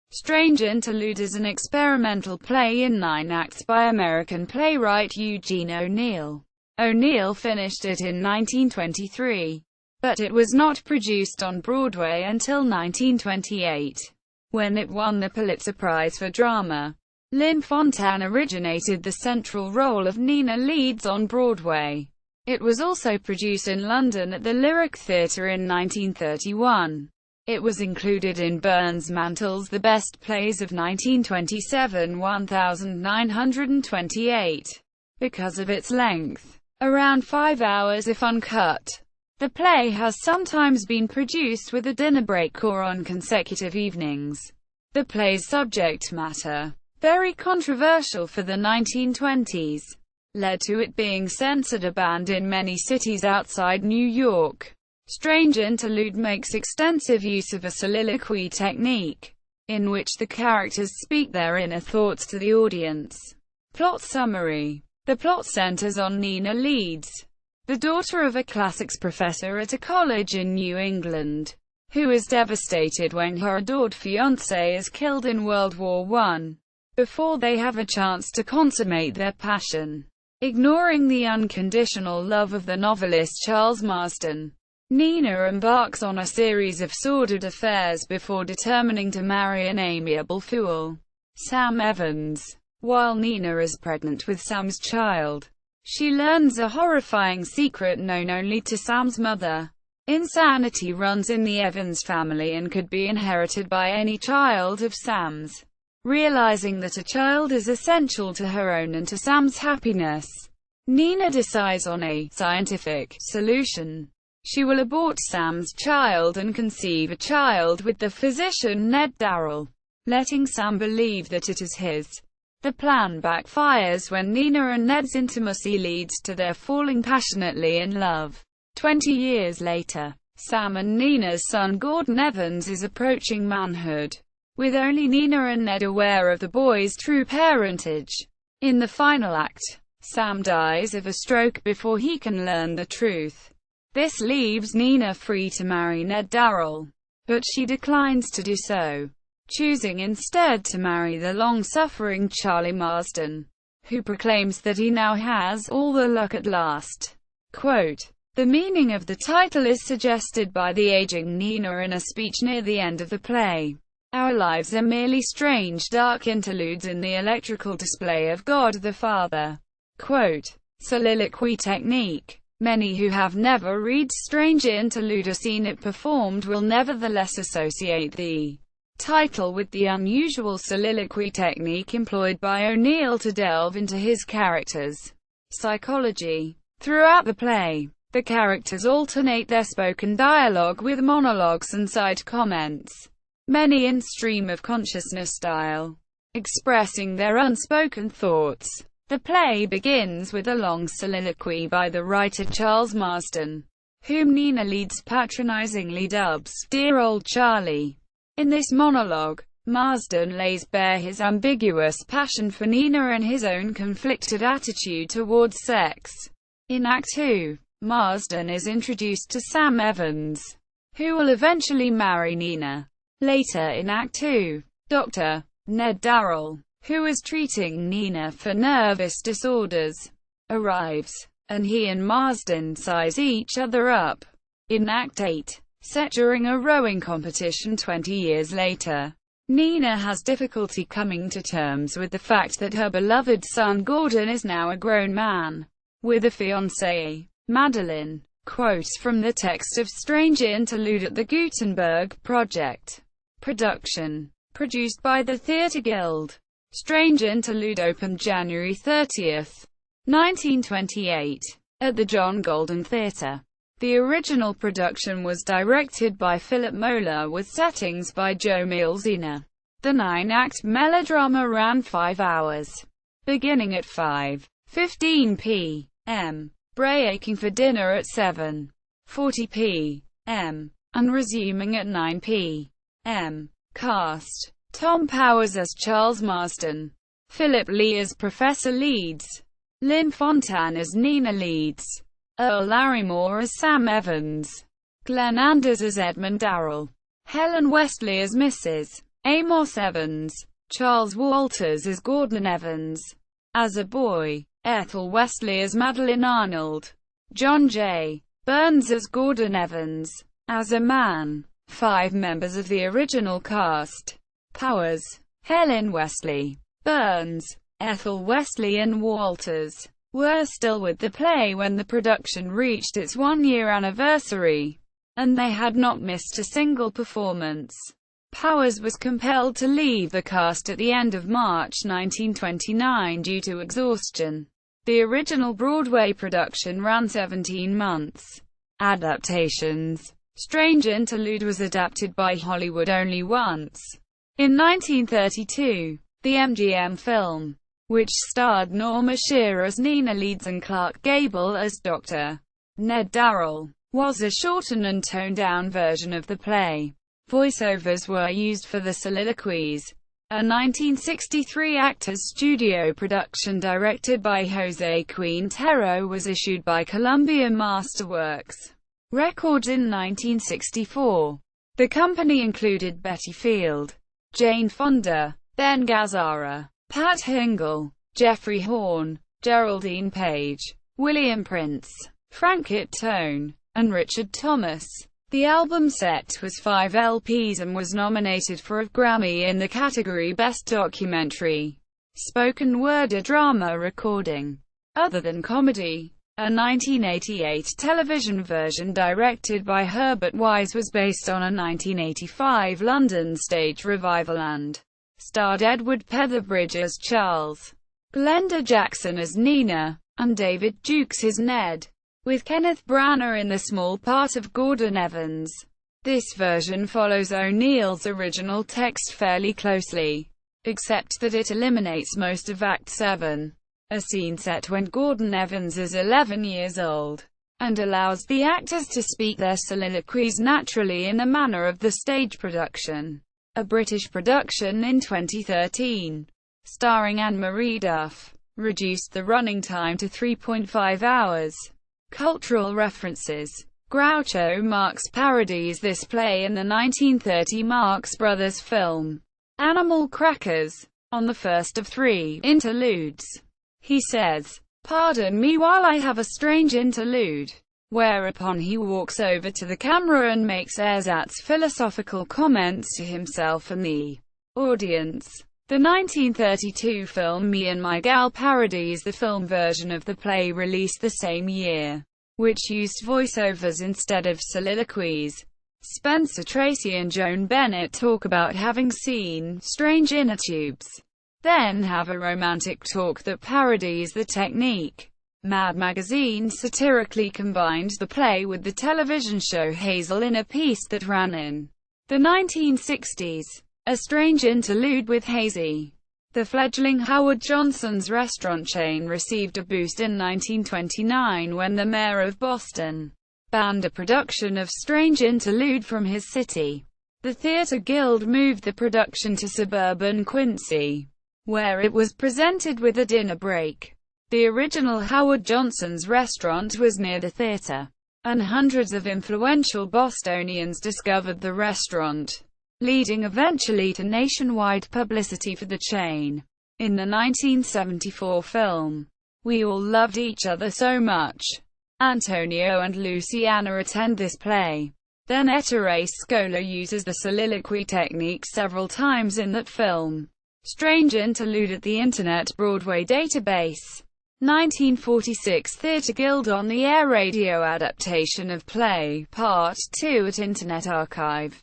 York.Strange Interlude is an experimental play in 9 acts by American playwright Eugene O'Neill. O'Neill finished it in 1923, but it was not produced on Broadway until 1928, when it won the Pulitzer Prize for Drama. Lynn Fontanne originated the central role of Nina Leeds on Broadway. It was also produced in London at the Lyric Theatre in 1931. It was included in Burns' Mantle's The Best Plays of 1927 1928, because of its length, around 5 hours if uncut. The play has sometimes been produced with a dinner break or on consecutive evenings. The play's subject matter, very controversial for the 1920s, led to it being censored or banned in many cities outside New York. Strange Interlude makes extensive use of a soliloquy technique, in which the characters speak their inner thoughts to the audience. Plot summary. The plot centers on Nina Leeds, the daughter of a classics professor at a college in New England, who is devastated when her adored fiancé is killed in World War I, before they have a chance to consummate their passion. Ignoring the unconditional love of the novelist Charles Marston, Nina embarks on a series of sordid affairs before determining to marry an amiable fool, Sam Evans. While Nina is pregnant with Sam's child, she learns a horrifying secret known only to Sam's mother. Insanity runs in the Evans family and could be inherited by any child of Sam's. Realizing that a child is essential to her own and to Sam's happiness, Nina decides on a scientific solution. She will abort Sam's child and conceive a child with the physician Ned Darrell, letting Sam believe that it is his. The plan backfires when Nina and Ned's intimacy leads to their falling passionately in love. 20 years later, Sam and Nina's son Gordon Evans is approaching manhood, with only Nina and Ned aware of the boy's true parentage. In the final act, Sam dies of a stroke before he can learn the truth. This leaves Nina free to marry Ned Darrell, but she declines to do so, choosing instead to marry the long-suffering Charlie Marsden, who proclaims that he now has all the luck at last. Quote, "The meaning of the title is suggested by the aging Nina in a speech near the end of the play. Our lives are merely strange dark interludes in the electrical display of God the Father." Quote, soliloquy technique. Many who have never read Strange Interlude or seen it performed will nevertheless associate the title with the unusual soliloquy technique employed by O'Neill to delve into his characters' psychology. Throughout the play, the characters alternate their spoken dialogue with monologues and side comments, many in stream of consciousness style, expressing their unspoken thoughts. The play begins with a long soliloquy by the writer Charles Marston, whom Nina Leeds patronizingly dubs, "Dear Old Charlie." In this monologue, Marsden lays bare his ambiguous passion for Nina and his own conflicted attitude towards sex. In Act 2, Marsden is introduced to Sam Evans, who will eventually marry Nina. Later in Act 2, Dr. Ned Darrell, who is treating Nina for nervous disorders, arrives, and he and Marsden size each other up. In Act 8, set during a rowing competition 20 years later, Nina has difficulty coming to terms with the fact that her beloved son Gordon is now a grown man, with a fiancée, Madeline. Quotes from the text of Strange Interlude at the Gutenberg Project. Production. Produced by the Theatre Guild. Strange Interlude opened January 30, 1928, at the John Golden Theatre. The original production was directed by Philip Moeller with settings by Joe Mielziner. The 9-act melodrama ran 5 hours, beginning at 5:15 p.m., breaking for dinner at 7:40 p.m., and resuming at 9 p.m. Cast: Tom Powers as Charles Marsden, Philip Lee as Professor Leeds, Lynn Fontanne as Nina Leeds, Earl Larrymore as Sam Evans, Glenn Anders as Edmund Darrell, Helen Westley as Mrs. Amos Evans. Charles Walters as Gordon Evans. As a boy. Ethel Wesley as Madeline Arnold. John J. Burns as Gordon Evans. As a man. 5 members of the original cast: Powers, Helen Wesley, Burns, Ethel Wesley and Walters were still with the play when the production reached its 1-year anniversary, and they had not missed a single performance. Powers was compelled to leave the cast at the end of March 1929 due to exhaustion. The original Broadway production ran 17 months. Adaptations. Strange Interlude was adapted by Hollywood only once. In 1932, the MGM film, which starred Norma Shearer as Nina Leeds and Clark Gable as Dr. Ned Darrell, was a shortened and toned-down version of the play. Voiceovers were used for the soliloquies. A 1963 Actors Studio production directed by Jose Quintero was issued by Columbia Masterworks Records in 1964. The company included Betty Field, Jane Fonda, Ben Gazzara, Pat Hingle, Jeffrey Horn, Geraldine Page, William Prince, Frank Tone, and Richard Thomas. The album set was 5 LPs and was nominated for a Grammy in the category Best Documentary Spoken Word or Drama Recording, other than comedy. A 1988 television version directed by Herbert Wise was based on a 1985 London stage revival and starred Edward Petherbridge as Charles, Glenda Jackson as Nina, and David Jukes as Ned, with Kenneth Branagh in the small part of Gordon Evans. This version follows O'Neill's original text fairly closely, except that it eliminates most of Act 7. A scene set when Gordon Evans is 11 years old, and allows the actors to speak their soliloquies naturally in the manner of the stage production. A British production in 2013, starring Anne-Marie Duff, reduced the running time to 3.5 hours. Cultural references. Groucho Marx parodies this play in the 1930 Marx Brothers film, Animal Crackers, on the first of 3 interludes. He says, "Pardon me while I have a strange interlude," whereupon he walks over to the camera and makes ersatz philosophical comments to himself and the audience. The 1932 film Me and My Gal parodies the film version of the play released the same year, which used voiceovers instead of soliloquies. Spencer Tracy and Joan Bennett talk about having seen Strange Intertubes, then have a romantic talk that parodies the technique. Mad Magazine satirically combined the play with the television show Hazel in a piece that ran in the 1960s. A Strange Interlude with Hazy. The fledgling Howard Johnson's restaurant chain received a boost in 1929 when the mayor of Boston banned a production of Strange Interlude from his city. The Theatre Guild moved the production to suburban Quincy, where it was presented with a dinner break. The original Howard Johnson's restaurant was near the theatre, and hundreds of influential Bostonians discovered the restaurant, leading eventually to nationwide publicity for the chain. In the 1974 film, We All Loved Each Other So Much, Antonio and Luciana attend this play. Then Ettore Scola uses the soliloquy technique several times in that film. Strange Interlude at the Internet Broadway Database. 1946 Theatre Guild on the Air Radio adaptation of play, Part 2 at Internet Archive.